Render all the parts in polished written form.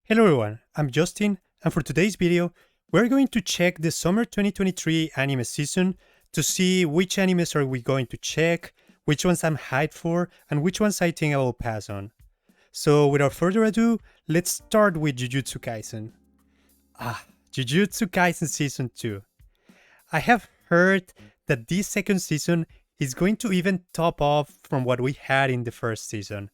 Hello everyone, I'm Justin, and for today's video, we're going to check the summer 2023 anime season to see which animes are we going to check, which ones I'm hyped for, and which ones I think I will pass on. So without further ado, let's start with Jujutsu Kaisen. Jujutsu Kaisen Season 2. I have heard that this second season is going to even top off from what we had in the first season.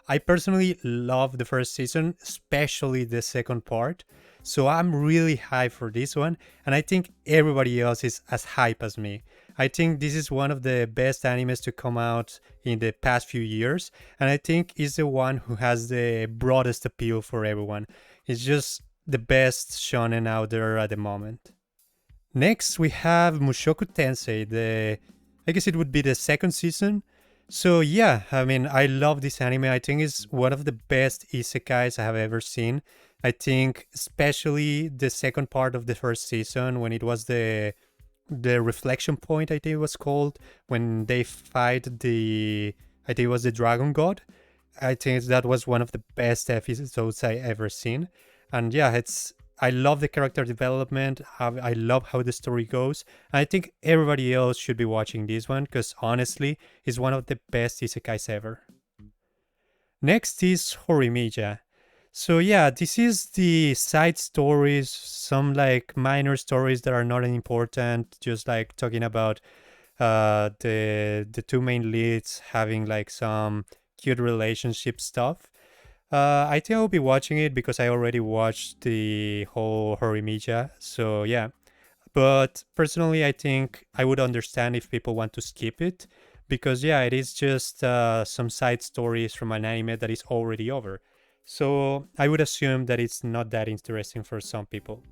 I personally love the first season, especially the second part. So I'm really hyped for this one, and I think everybody else is as hype as me. I think this is one of the best animes to come out in the past few years, and I think it's the one who has the broadest appeal for everyone. It's just the best shonen out there at the moment. Next, we have Mushoku Tensei, I guess it would be the second season. So yeah, I mean, I love this anime. I think it's one of the best isekais I have ever seen. I think especially the second part of the first season when it was the reflection point, I think it was called, when they fight I think it was the dragon god. I think that was one of the best episodes I ever seen. And yeah, I love the character development. I love how the story goes. I think everybody else should be watching this one because honestly, it's one of the best isekais ever. Next is Horimiya. So yeah, this is the side stories, some like minor stories that are not important, just like talking about the two main leads having like some cute relationship stuff. I think I'll be watching it because I already watched the whole Horimiya. So yeah, but personally, I think I would understand if people want to skip it because yeah, it is just some side stories from an anime that is already over. So I would assume that it's not that interesting for some people.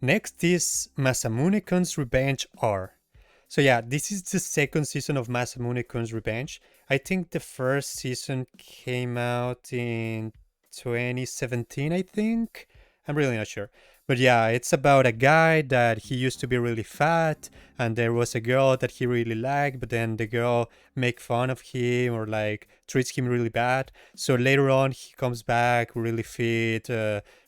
Next is Masamune-kun's Revenge R. So yeah, this is the second season of Masamune-kun's Revenge. I think the first season came out in 2017, I think. I'm really not sure. But yeah, it's about a guy that he used to be really fat and there was a girl that he really liked, but then the girl make fun of him or like treats him really bad. So later on he comes back really fit,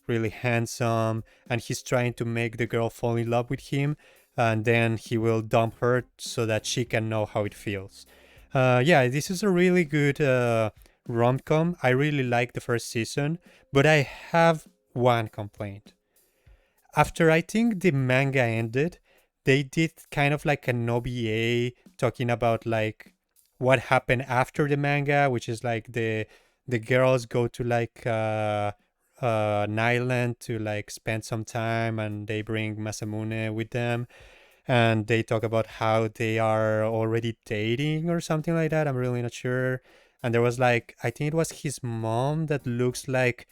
really handsome, and he's trying to make the girl fall in love with him, and then he will dump her so that she can know how it feels. Yeah, this is a really good rom-com. I really like the first season, but I have one complaint. After I think the manga ended, they did kind of like an OVA talking about like what happened after the manga, which is like the girls go to like an island to like spend some time, and they bring Masamune with them, and they talk about how they are already dating or something like that. I'm really not sure. And there was like, I think it was his mom that looks like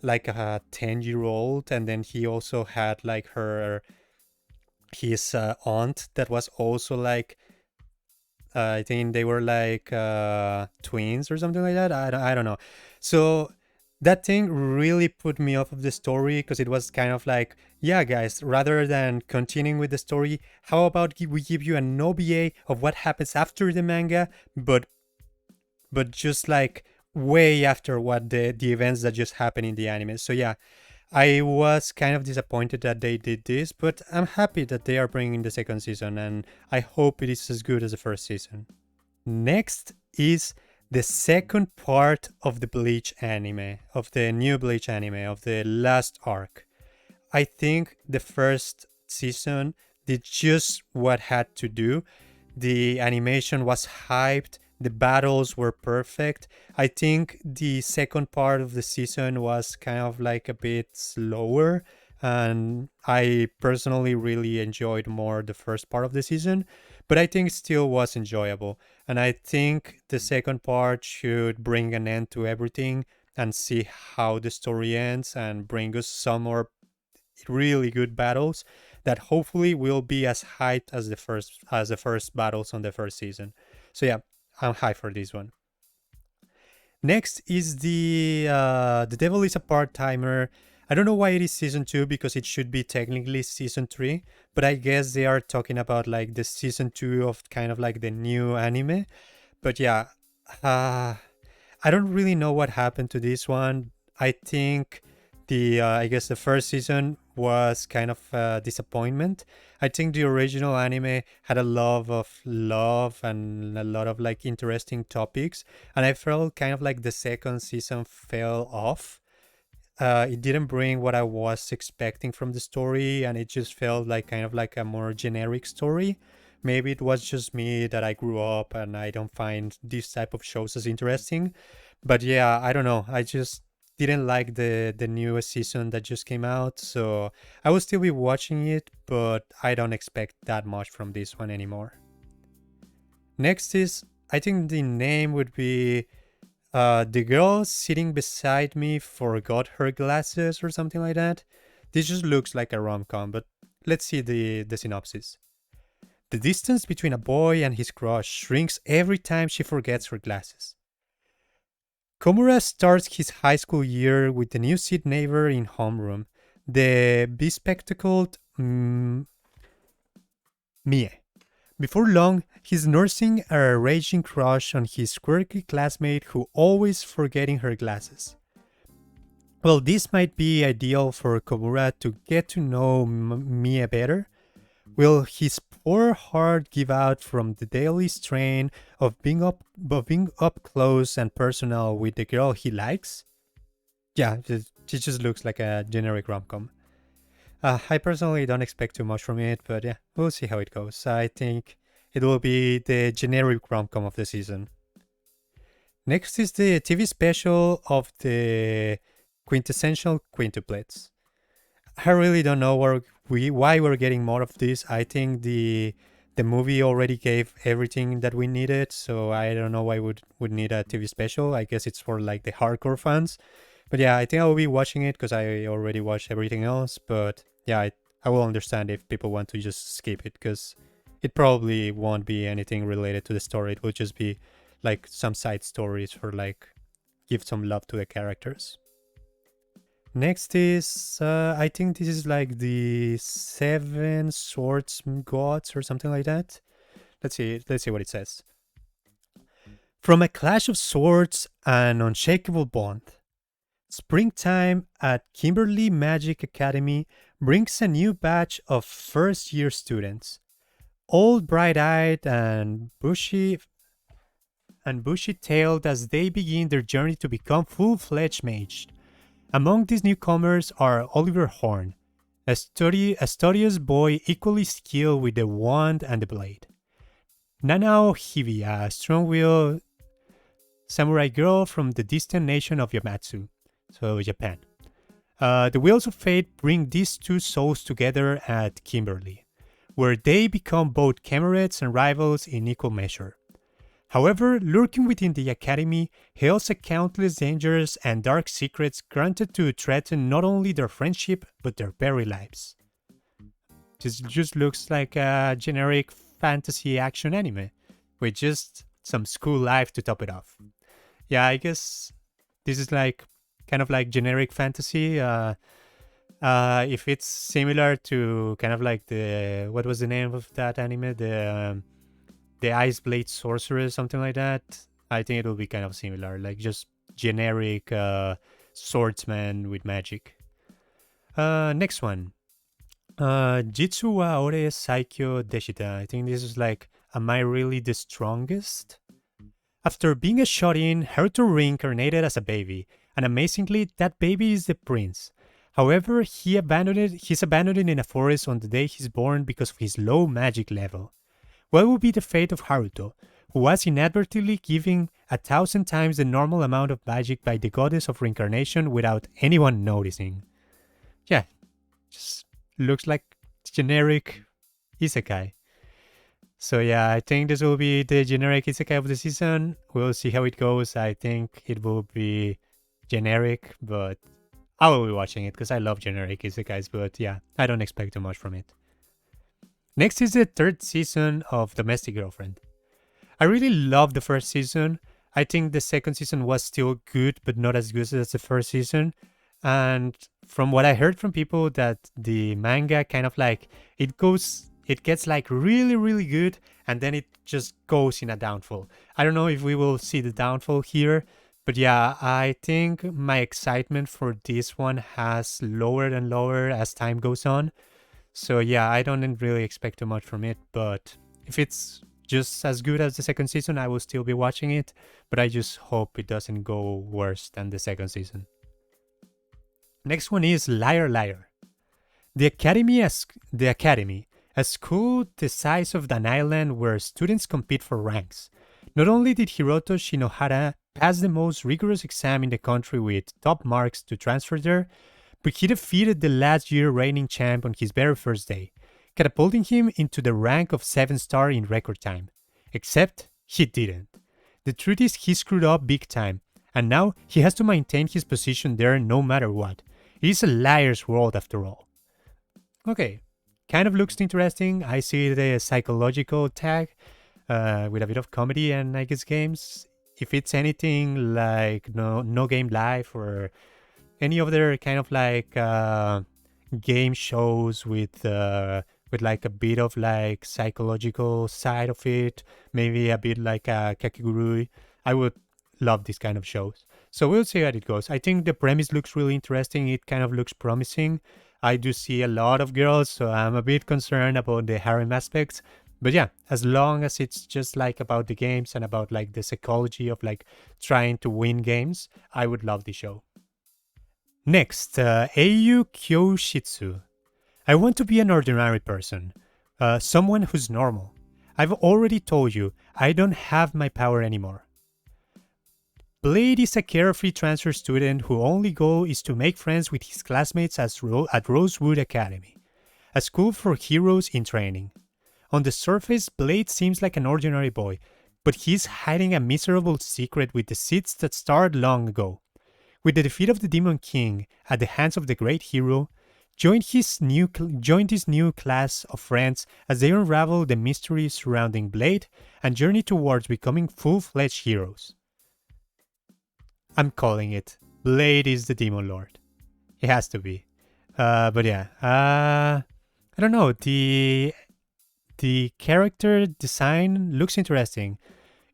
a 10-year-old, and then he also had like his aunt that was also like I think they were like twins or something like that. I don't know. So that thing really put me off of the story because it was kind of like, yeah, guys, rather than continuing with the story, how about we give you an OVA of what happens after the manga, but just like way after what the events that just happened in the anime. So yeah, I was kind of disappointed that they did this, but I'm happy that they are bringing the second season, and I hope it is as good as the first season. Next is the second part of the Bleach anime, of the new Bleach anime, of the last arc. I think the first season did just what had to do. The animation was hyped, the battles were perfect. I think the second part of the season was kind of like a bit slower, and I personally really enjoyed more the first part of the season, but I think it still was enjoyable. And I think the second part should bring an end to everything and see how the story ends and bring us some more really good battles that hopefully will be as hyped as the first battles on the first season. So yeah, I'm hyped for this one. Next is the Devil is a Part Timer. I don't know why it is season 2 because it should be technically season 3, but I guess they are talking about like the season 2 of kind of like the new anime. But yeah, uh, I don't really know what happened to this one. I think I guess the first season was kind of a disappointment. I think the original anime had a lot of love and a lot of like interesting topics, and I felt kind of like the second season fell off. It didn't bring what I was expecting from the story, and it just felt like kind of like a more generic story. Maybe it was just me that I grew up and I don't find these type of shows as interesting. But yeah, I don't know. I just didn't like the newest season that just came out, so I will still be watching it, but I don't expect that much from this one anymore. Next is, I think the name would be the girl sitting beside me forgot her glasses or something like that. This just looks like a rom-com, but let's see the synopsis. The distance between a boy and his crush shrinks every time she forgets her glasses. Komura starts his high school year with the new seat neighbor in homeroom, the bespectacled Mie. Before long, he's nursing a raging crush on his quirky classmate who always forgetting her glasses. Well, this might be ideal for Komura to get to know Mie better. Will his poor heart give out from the daily strain of being up close and personal with the girl he likes? Yeah, it just looks like a generic rom-com. I personally don't expect too much from it, but yeah, we'll see how it goes. I think it will be the generic rom-com of the season. Next is the TV special of the quintessential quintuplets. I really don't know why we're getting more of this. I think the movie already gave everything that we needed, so I don't know why would need a TV special. I guess it's for like the hardcore fans. But yeah, I think I will be watching it because I already watched everything else. But yeah, I will understand if people want to just skip it because it probably won't be anything related to the story. It will just be like some side stories for like give some love to the characters. Next is I think this is like the Seven Swords Gods or something like that. Let's see what it says. From a clash of swords and unshakable bond, springtime at Kimberly Magic Academy brings a new batch of first year students, all bright-eyed and bushy-tailed as they begin their journey to become full-fledged mages. Among these newcomers are Oliver Horn, a studious boy equally skilled with the wand and the blade. Nanao Hibi, a strong-willed samurai girl from the distant nation of Yamatsu, so Japan. The Wheels of Fate bring these two souls together at Kimberly, where they become both comrades and rivals in equal measure. However, lurking within the academy hails a countless dangers and dark secrets granted to threaten not only their friendship but their very lives. This just looks like a generic fantasy action anime, with just some school life to top it off. Yeah, I guess this is like kind of like generic fantasy. If it's similar to kind of like what was the name of that anime? The Ice Blade Sorcerer, something like that. I think it will be kind of similar, like just generic swordsman with magic. Next one. Jitsu wa ore saikyo deshita. I think this is like, am I really the strongest? After being a shot-in, Haruto reincarnated as a baby, and amazingly, that baby is the prince. However, he's abandoned in a forest on the day he's born because of his low magic level. What will be the fate of Haruto, who was inadvertently given 1,000 times the normal amount of magic by the goddess of reincarnation without anyone noticing? Yeah, just looks like generic isekai. So yeah, I think this will be the generic isekai of the season. We'll see how it goes. I think it will be generic, but I will be watching it because I love generic isekais, but yeah, I don't expect too much from it. Next is the third season of Domestic Girlfriend. I really loved the first season. I think the second season was still good, but not as good as the first season. And from what I heard from people, that the manga kind of like, it gets like really, really good, and then it just goes in a downfall. I don't know if we will see the downfall here, But yeah, I think my excitement for this one has lowered and lowered as time goes on. So yeah, I don't really expect too much from it, but if it's just as good as the second season, I will still be watching it, but I just hope it doesn't go worse than the second season. Next one is Liar Liar. The Academy, a school the size of an island where students compete for ranks. Not only did Hiroto Shinohara pass the most rigorous exam in the country with top marks to transfer there, but he defeated the last year reigning champ on his very first day, catapulting him into the rank of 7-star in record time. Except he didn't. The truth is he screwed up big time, and now he has to maintain his position there no matter what. It is a liar's world after all. Okay, kind of looks interesting. I see the psychological tag with a bit of comedy and I guess games. If it's anything like No Game Life or any other kind of like game shows with like a bit of like psychological side of it, maybe a bit like a Kakegurui, I would love this kind of shows. So we'll see how it goes. I think the premise looks really interesting. It kind of looks promising. I do see a lot of girls, so I'm a bit concerned about the harem aspects. But yeah, as long as it's just like about the games and about like the psychology of like trying to win games, I would love the show. Next, Eiyu Kyoshitsu. I want to be an ordinary person, someone who's normal. I've already told you, I don't have my power anymore. Blade is a carefree transfer student whose only goal is to make friends with his classmates at Rosewood Academy, a school for heroes in training. On the surface, Blade seems like an ordinary boy, but he's hiding a miserable secret with the seeds that started long ago. With the defeat of the Demon King at the hands of the great hero, join this new class of friends as they unravel the mysteries surrounding Blade and journey towards becoming full-fledged heroes. I'm calling it. Blade is the Demon Lord. It has to be. But yeah, I don't know. The character design looks interesting.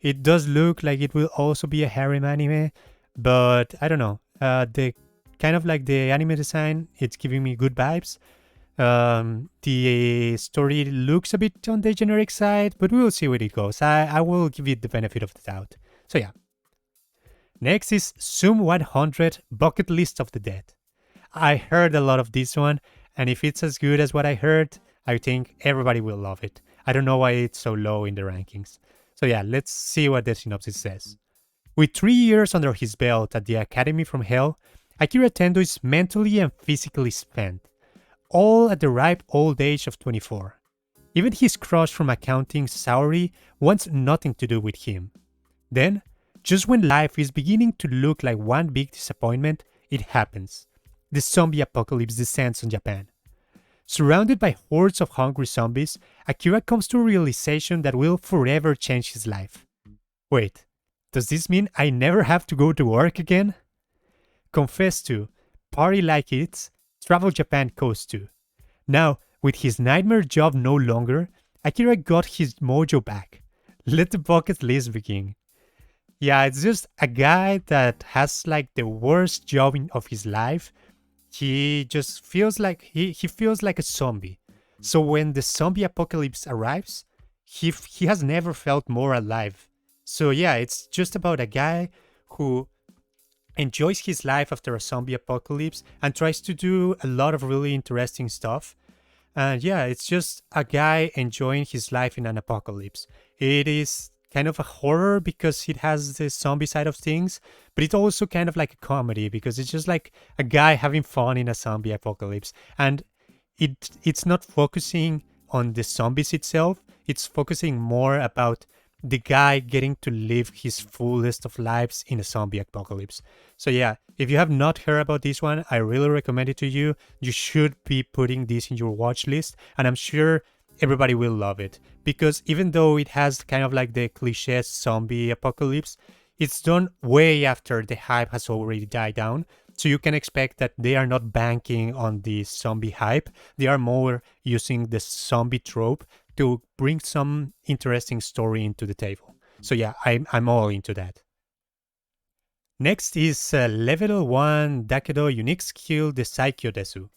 It does look like it will also be a harem anime, but I don't know. The kind of like the anime design, it's giving me good vibes. The story looks a bit on the generic side, but we will see where it goes. I will give it the benefit of the doubt. So yeah. Next is Zoom 100 Bucket List of the Dead. I heard a lot of this one, and if it's as good as what I heard, I think everybody will love it. I don't know why it's so low in the rankings. So yeah, let's see what the synopsis says. With 3 years under his belt at the Academy from Hell, Akira Tendo is mentally and physically spent, all at the ripe old age of 24. Even his crush from accounting, Saori, wants nothing to do with him. Then, just when life is beginning to look like one big disappointment, it happens. The zombie apocalypse descends on Japan. Surrounded by hordes of hungry zombies, Akira comes to a realization that will forever change his life. Wait, does this mean I never have to go to work again? Confess to, party like it's, travel Japan coast to. Now, with his nightmare job no longer, Akira got his mojo back. Let the bucket list begin. Yeah, it's just a guy that has like the worst job of his life. He just feels like he feels like a zombie. So when the zombie apocalypse arrives, he has never felt more alive. So yeah, it's just about a guy who enjoys his life after a zombie apocalypse and tries to do a lot of really interesting stuff. And yeah, it's just a guy enjoying his life in an apocalypse. It is kind of a horror because it has the zombie side of things, but it's also kind of like a comedy because it's just like a guy having fun in a zombie apocalypse. And it's not focusing on the zombies itself, it's focusing more about the guy getting to live his fullest of lives in a zombie apocalypse. So yeah, if you have not heard about this one, I really recommend it to you. You should be putting this in your watch list, and I'm sure everybody will love it, because even though it has kind of like the cliche zombie apocalypse, it's done way after the hype has already died down. So you can expect that they are not banking on the zombie hype. They are more using the zombie trope to bring some interesting story into the table. So yeah, I'm all into that. Next is level 1 Dakedo unique skill, the Saikyo Desu.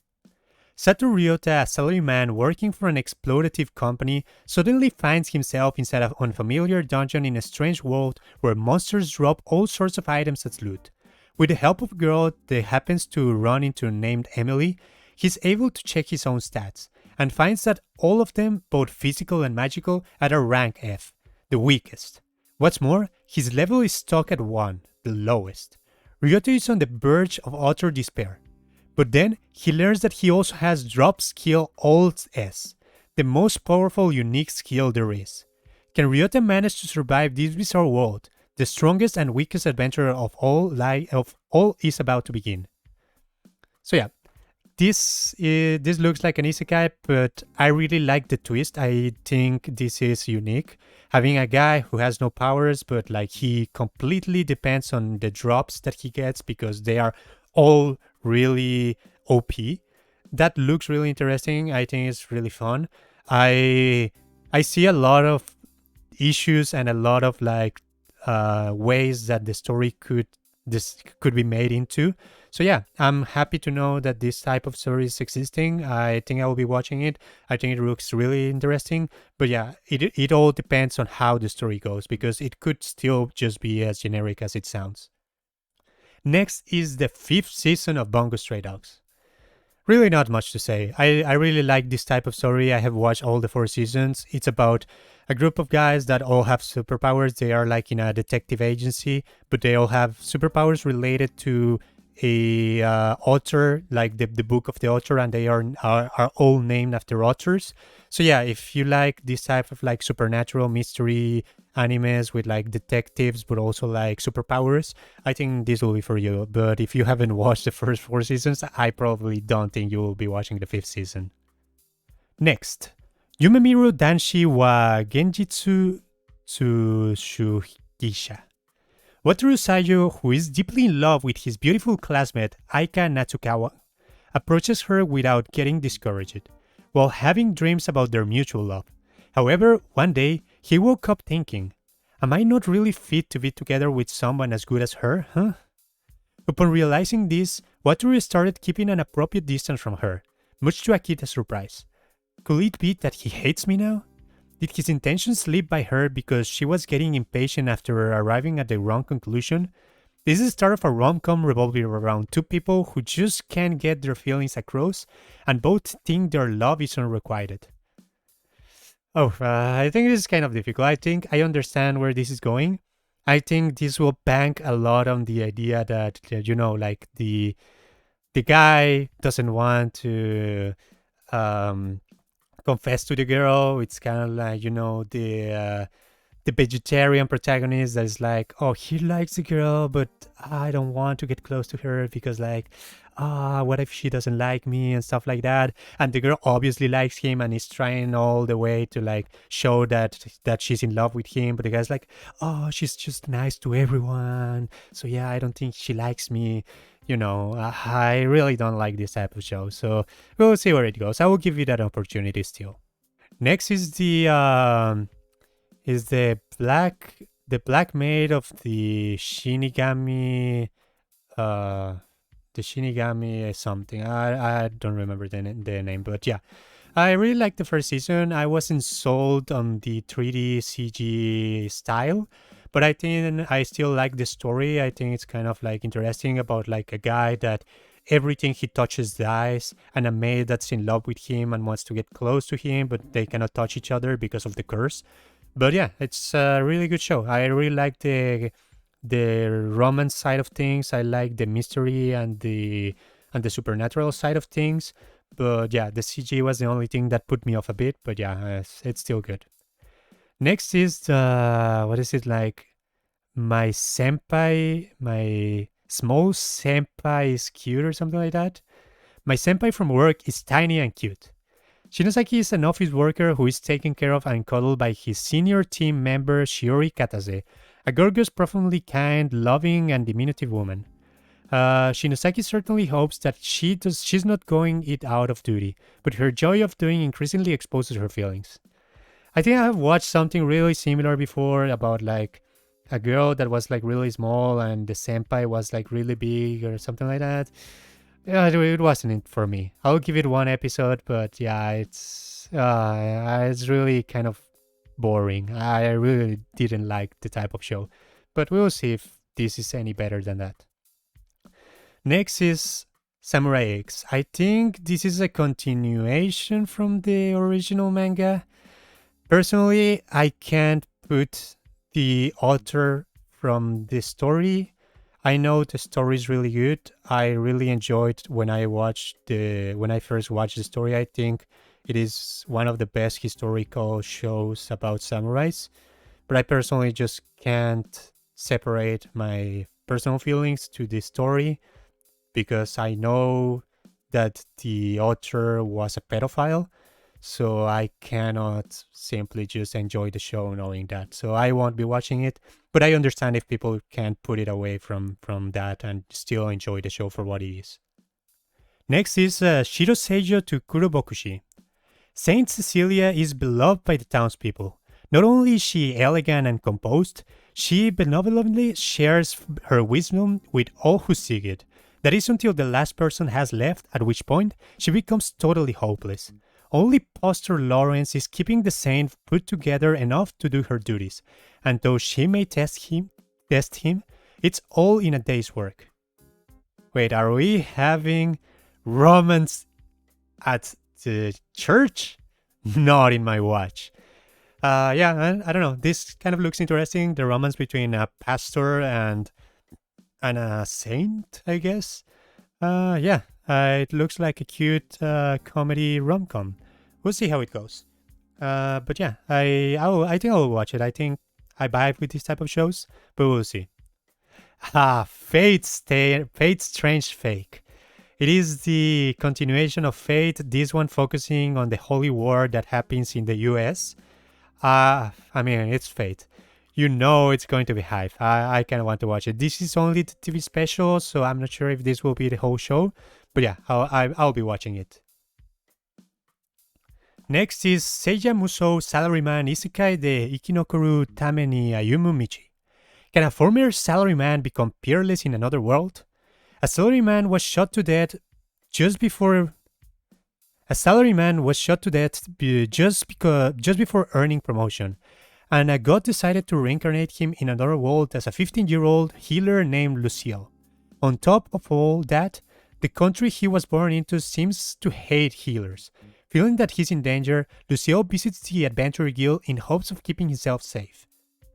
Sato Ryota, a salaryman working for an exploitative company, suddenly finds himself inside an unfamiliar dungeon in a strange world where monsters drop all sorts of items as loot. With the help of a girl that happens to run into named Emily, he's able to check his own stats and finds that all of them, both physical and magical, are at rank F, the weakest. What's more, his level is stuck at 1, the lowest. Ryota is on the verge of utter despair. But then he learns that he also has drop skill Alt S, the most powerful unique skill there is. Can Ryota manage to survive this bizarre world? The strongest and weakest adventure of all is about to begin. So yeah, this looks like an isekai, but I really like the twist. I think this is unique. Having a guy who has no powers, but like he completely depends on the drops that he gets because they are all really OP. That looks really interesting. I think it's really fun. I see a lot of issues and a lot of like ways that the story could be made into. So yeah, I'm happy to know that this type of story is existing. I think I will be watching it. I think it looks really interesting. But yeah, it all depends on how the story goes because it could still just be as generic as it sounds. Next is the 5th season of Bungo Stray Dogs. Really not much to say. I really like this type of story. I have watched all the 4 seasons. It's about a group of guys that all have superpowers. They are like in a detective agency, but they all have superpowers related to a author, like the book of the author, and they are all named after authors. So yeah, if you like this type of like supernatural mystery animes with like detectives but also like superpowers, I think this will be for you. But if you haven't watched the first 4 seasons, I probably don't think you will be watching the 5th season. Next, Yumemiru Danshi wa Genjitsu Tsushugisha. Wataru Sayo, who is deeply in love with his beautiful classmate Aika Natsukawa, approaches her without getting discouraged, while having dreams about their mutual love. However, one day, he woke up thinking, am I not really fit to be together with someone as good as her, huh? Upon realizing this, Wataru started keeping an appropriate distance from her, much to Akita's surprise. Could it be that he hates me now? Did his intention slip by her because she was getting impatient after arriving at the wrong conclusion? This is the start of a rom-com revolving around 2 people who just can't get their feelings across and both think their love is unrequited. I think this is kind of difficult. I think I understand where this is going. I think this will bank a lot on the idea that, like the guy doesn't want to confess to the girl. It's kind of like, the vegetarian protagonist that is like, oh, he likes the girl, but I don't want to get close to her because like, what if she doesn't like me and stuff like that. And the girl obviously likes him and is trying all the way to like show that she's in love with him, but the guy's like, oh, she's just nice to everyone, so yeah, I don't think she likes me. I really don't like this type of show, so we'll see where it goes. I will give you that opportunity still. Next is the black maid of the Shinigami, the Shinigami something. I don't remember the name, but yeah, I really liked the first season. I wasn't sold on the 3D CG style, but I think I still like the story. I think it's kind of like interesting about like a guy that everything he touches dies, and a maid that's in love with him and wants to get close to him, but they cannot touch each other because of the curse. But yeah, it's a really good show. I really like the romance side of things. I like the mystery and the supernatural side of things. But yeah, the CG was the only thing that put me off a bit. But yeah, it's still good. Next is what is it like? My senpai, my small senpai is cute or something like that. My senpai from work is tiny and cute. Shinosaki is an office worker who is taken care of and cuddled by his senior team member Shiori Katase, a gorgeous, profoundly kind, loving, and diminutive woman. Shinosaki certainly hopes that she's not going it out of duty, but her joy of doing increasingly exposes her feelings. I think I have watched something really similar before about like a girl that was like really small and the senpai was like really big or something like that. Yeah, it wasn't it for me. I'll give it one episode, but yeah, it's really kind of boring. I really didn't like the type of show, but we'll see if this is any better than that. Next is Samurai X. I think this is a continuation from the original manga. Personally, I can't put the author from the story. I know the story is really good. I really enjoyed when I first watched the story. I think it is one of the best historical shows about samurais. But I personally just can't separate my personal feelings to the story because I know that the author was a pedophile. So I cannot simply just enjoy the show knowing that. So I won't be watching it. But I understand if people can't put it away from that and still enjoy the show for what it is. Next is Shiro Seijo to Kurobokushi. Saint Cecilia is beloved by the townspeople. Not only is she elegant and composed, she benevolently shares her wisdom with all who seek it. That is until the last person has left, at which point she becomes totally hopeless. Only Pastor Lawrence is keeping the saint put together enough to do her duties, and though she may test him, it's all in a day's work. Wait, are we having romance at the church? Not in my watch. Yeah, I don't know. This kind of looks interesting. The romance between a pastor and a saint, I guess. Yeah, it looks like a cute comedy rom-com. We'll see how it goes. But yeah, I think I'll watch it. I think I vibe with this type of shows, but we'll see. Fate's Strange Fake. It is the continuation of Fate, this one focusing on the holy war that happens in the US. I mean, it's Fate. You know it's going to be hype. I kind of want to watch it. This is only the TV special, so I'm not sure if this will be the whole show. But yeah, I'll be watching it. Next is Seiya Musou Salaryman Isekai de Ikinokoru Tame ni Ayumu Michi. Can a former salaryman become peerless in another world? A salaryman was shot to death just before earning promotion, and a god decided to reincarnate him in another world as a 15-year-old healer named Lucille. On top of all that, the country he was born into seems to hate healers. Feeling that he's in danger, Lucille visits the Adventure Guild in hopes of keeping himself safe.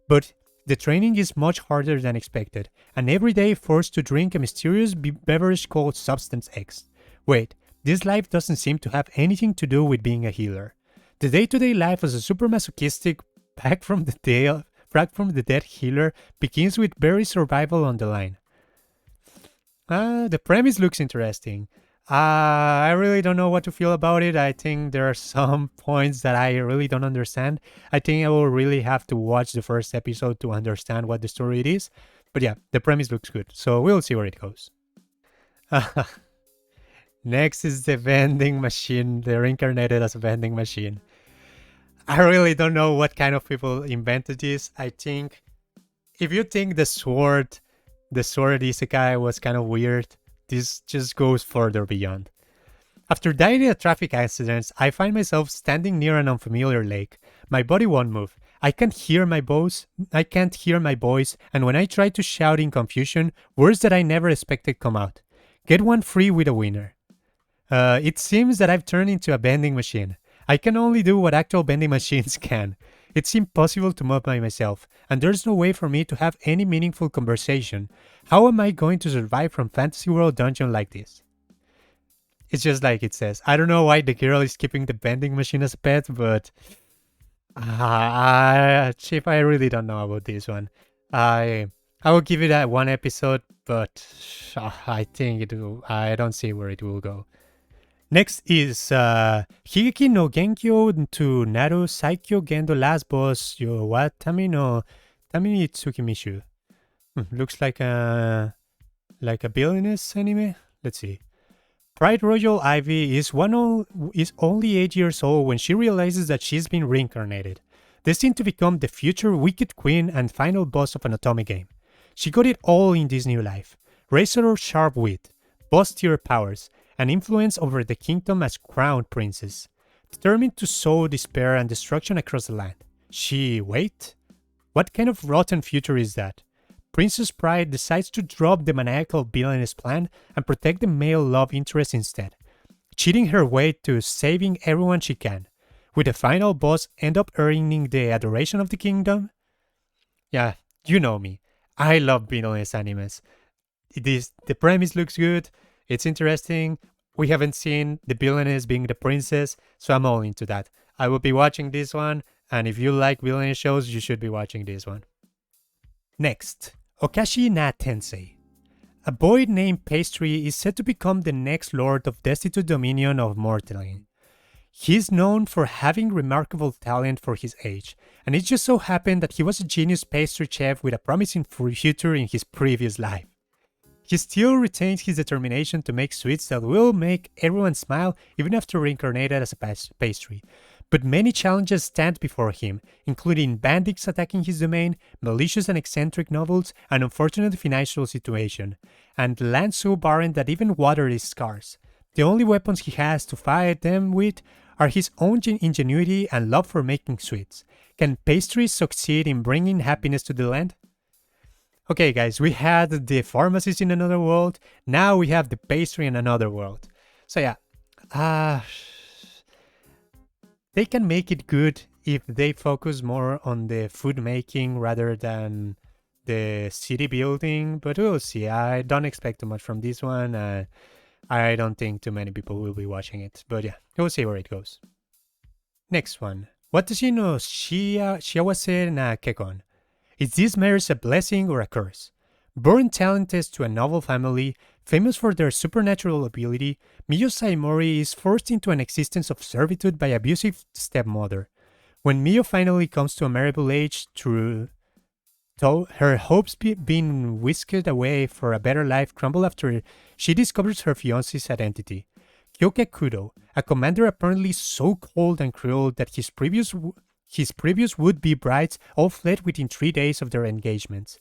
But the training is much harder than expected, and every day forced to drink a mysterious beverage called Substance X. Wait, this life doesn't seem to have anything to do with being a healer. The day-to-day life as a super masochistic back from the dead healer begins with very survival on the line. The premise looks interesting. I really don't know what to feel about it. I think there are some points that I really don't understand. I think I will really have to watch the first episode to understand what the story it is. But yeah, the premise looks good. So we'll see where it goes. Next is the vending machine. They're reincarnated as a vending machine. I really don't know what kind of people invented this. I think if you think the sword isekai was kind of weird, this just goes further beyond. After dying in a traffic accident, I find myself standing near an unfamiliar lake. My body won't move. I can't hear my voice, and when I try to shout in confusion, words that I never expected come out. Get one free with a winner. It seems that I've turned into a vending machine. I can only do what actual vending machines can. It's impossible to move by myself, and there's no way for me to have any meaningful conversation. How am I going to survive from Fantasy World Dungeon like this? It's just like it says. I don't know why the girl is keeping the vending machine as a pet, but Chip, I really don't know about this one. I will give it a one episode, but I think I don't see where it will go. Next is Higeki no Genkyo to Naru Saikyo Gendo Last Boss Yo wa Tami ni Tsukimishu. Looks like a villainous anime. Let's see. Pride Royal Ivy is only 8 years old when she realizes that she's been reincarnated. destined to become the future Wicked Queen and final boss of an Otome game. She got it all in this new life: razor-sharp wit, boss-tier powers, and influence over the kingdom as crown princess. Determined to sow despair and destruction across the land. Wait? What kind of rotten future is that? Princess Pride decides to drop the maniacal villainous plan and protect the male love interest instead, cheating her way to saving everyone she can. With the final boss end up earning the adoration of the kingdom? Yeah, you know me. I love villainous animes. The premise looks good, it's interesting. We haven't seen the villainess being the princess, so I'm all into that. I will be watching this one, and if you like villainous shows, you should be watching this one. Next, Okashi na Tensei. A boy named Pastry is said to become the next lord of destitute dominion of Mortallane. He is known for having remarkable talent for his age, and it just so happened that he was a genius pastry chef with a promising future in his previous life. He still retains his determination to make sweets that will make everyone smile even after reincarnated as a pastry. But many challenges stand before him, including bandits attacking his domain, malicious and eccentric nobles, an unfortunate financial situation, and land so barren that even water is scarce. The only weapons he has to fight them with are his own ingenuity and love for making sweets. Can pastries succeed in bringing happiness to the land? Okay guys, we had the pharmacist in another world, now we have the pastry in another world. So yeah, they can make it good if they focus more on the food making rather than the city building, but we'll see. I don't expect too much from this one. I don't think too many people will be watching it, but yeah, we'll see where it goes. Next one. Watashi no shiawase na kekkon. Is this marriage a blessing or a curse? Born talented to a noble family, famous for their supernatural ability, Miyo Saimori is forced into an existence of servitude by abusive stepmother. When Miyo finally comes to a marriable age, though her hopes being whisked away for a better life crumble after she discovers her fiancé's identity. Kyoka Kudo, a commander apparently so cold and cruel that his previous would-be brides all fled within 3 days of their engagements.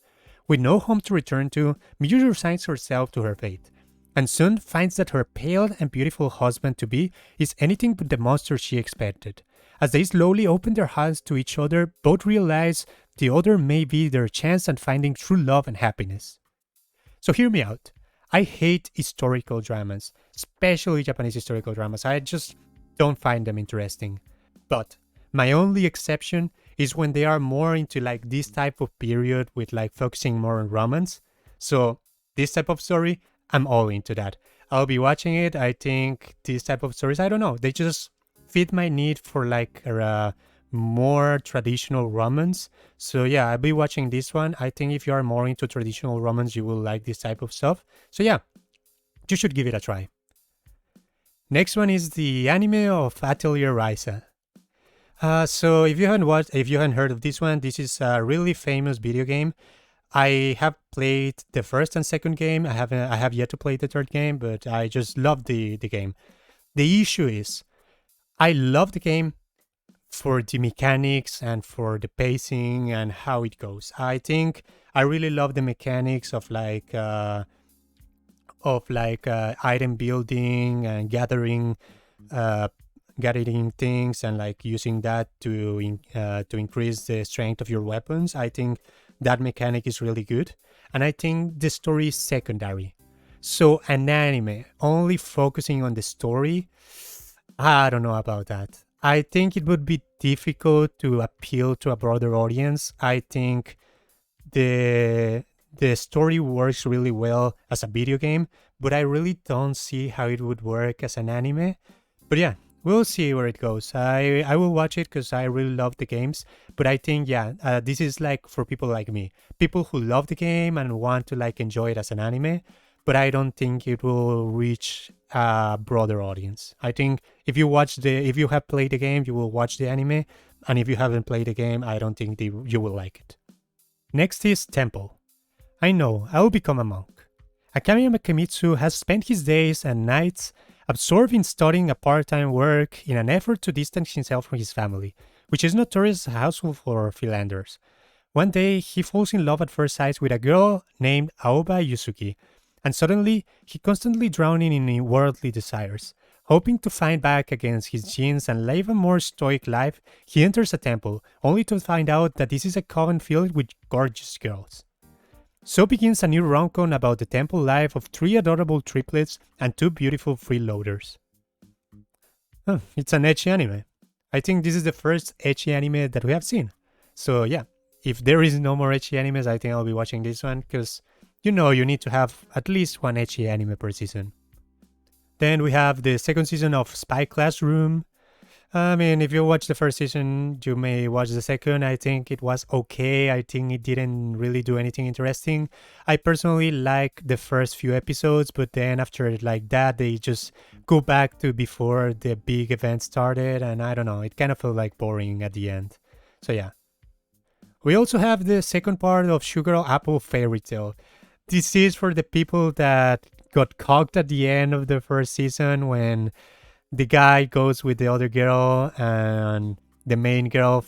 With no home to return to, Miyu resigns herself to her fate, and soon finds that her pale and beautiful husband-to-be is anything but the monster she expected. As they slowly open their hearts to each other, both realize the other may be their chance at finding true love and happiness. So hear me out. I hate historical dramas, especially Japanese historical dramas. I just don't find them interesting. But my only exception is when they are more into like this type of period with like focusing more on romance. So this type of story, I'm all into that. I'll be watching it. I think these type of stories, I don't know, they just fit my need for like a more traditional romance. So yeah, I'll be watching this one. I think if you are more into traditional romance, you will like this type of stuff. So yeah, you should give it a try. Next one is the anime of Atelier Ryza. So if you haven't heard of this one, this is a really famous video game. I have played the first and second game. I have yet to play the third game, but I just love the game. The issue is, I love the game for the mechanics and for the pacing and how it goes. I think I really love the mechanics of item building and gathering things and like using that to increase the strength of your weapons. I think that mechanic is really good, and I think the story is secondary. So an anime only focusing on the story, I don't know about that. I think it would be difficult to appeal to a broader audience. I think the story works really well as a video game, but I really don't see how it would work as an anime. But yeah, we'll see where it goes. I will watch it because I really love the games. But I think, yeah, this is like for people like me. People who love the game and want to like enjoy it as an anime. But I don't think it will reach a broader audience. I think if you have played the game, you will watch the anime. And if you haven't played the game, I don't think you will like it. Next is Temple. I know, I will become a monk. Akami Kamitsu has spent his days and nights absorbed in studying a part-time work in an effort to distance himself from his family. which is notorious household for Finlanders. One day, he falls in love at first sight with a girl named Aoba Yusuki, and suddenly, he constantly drowning in worldly desires. Hoping to fight back against his genes and live a more stoic life, he enters a temple, only to find out that this is a coven filled with gorgeous girls. So begins a new rom-com about the temple life of 3 adorable triplets and 2 beautiful freeloaders. Oh, it's an ecchi anime. I think this is the first ecchi anime that we have seen. So yeah, if there is no more ecchi animes, I think I'll be watching this one, because you know you need to have at least one ecchi anime per season. Then we have the second season of Spy Classroom. I mean, if you watch the first season, you may watch the second. I think it was okay. I think it didn't really do anything interesting. I personally like the first few episodes, but then after like that, they just go back to before the big event started. And I don't know, it kind of felt like boring at the end. So yeah. We also have the second part of Sugar Apple Fairy Tale. This is for the people that got cocked at the end of the first season when the guy goes with the other girl and the main girl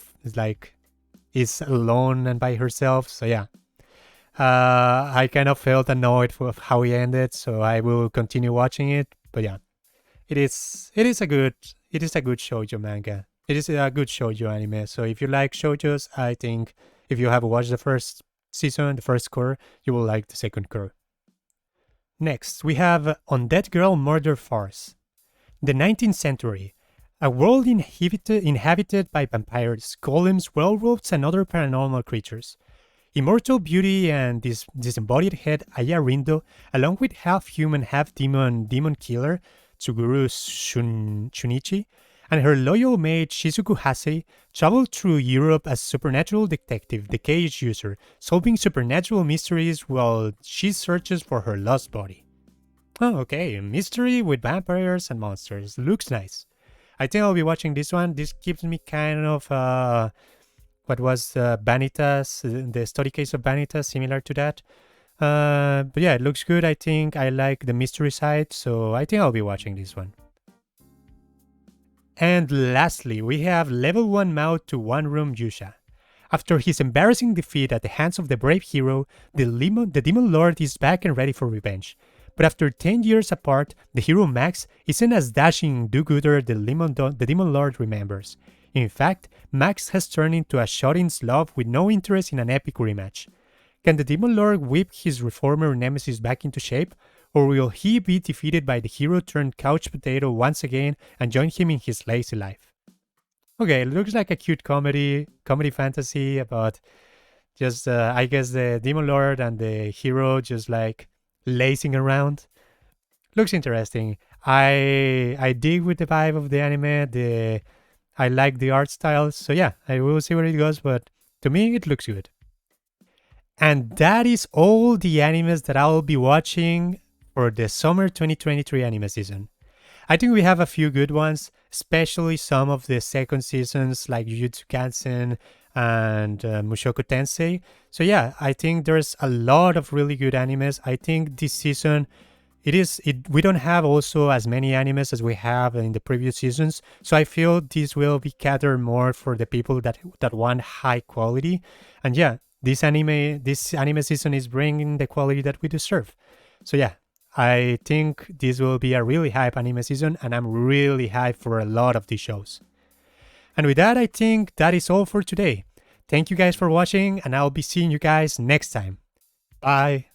is alone and by herself. So yeah, I kind of felt annoyed with how he ended, so I will continue watching it. But yeah, it is a good shoujo manga. It is a good shoujo anime. So if you like shoujos, I think if you have watched the first season, the first cour, you will like the second cour. Next, we have Undead Girl Murder Farce. The 19th century. A world inhabited by vampires, golems, werewolves, and other paranormal creatures. Immortal beauty and this disembodied head Aya Rindo, along with half-human, half-demon demon killer Tsuguru Shunichi, and her loyal mate Shizuku Hase, travel through Europe as supernatural detective, the cage user, solving supernatural mysteries while she searches for her lost body. Oh, okay, a mystery with vampires and monsters. Looks nice. I think I'll be watching this one. This gives me kind of what was Vanitas, the study case of Vanitas, similar to that. But yeah, it looks good. I think I like the mystery side, so I think I'll be watching this one. And lastly, we have level 1 mouth to 1 room Yusha. After his embarrassing defeat at the hands of the brave hero, the Demon Lord is back and ready for revenge. But after 10 years apart, the hero Max isn't as dashing do-gooder the Demon Lord remembers. In fact, Max has turned into a shut-in slob with no interest in an epic rematch. Can the Demon Lord whip his reformer nemesis back into shape? Or will he be defeated by the hero turned couch potato once again and join him in his lazy life? Okay, it looks like a cute comedy fantasy about just, I guess, the Demon Lord and the hero just like lazing around. Looks interesting. I dig with the vibe of the anime. I like the art style. So yeah, I will see where it goes, but to me it looks good. And that is all the animes that I'll be watching for the summer 2023 anime season. I think we have a few good ones, especially some of the second seasons like Jujutsu Kaisen and Mushoku Tensei. So yeah, I think there's a lot of really good animes. I think this season we don't have also as many animes as we have in the previous seasons. So I feel this will be catered more for the people that want high quality. And yeah, this anime season is bringing the quality that we deserve. So yeah, I think this will be a really hype anime season, and I'm really hyped for a lot of these shows. And with that, I think that is all for today. Thank you guys for watching, and I'll be seeing you guys next time. Bye!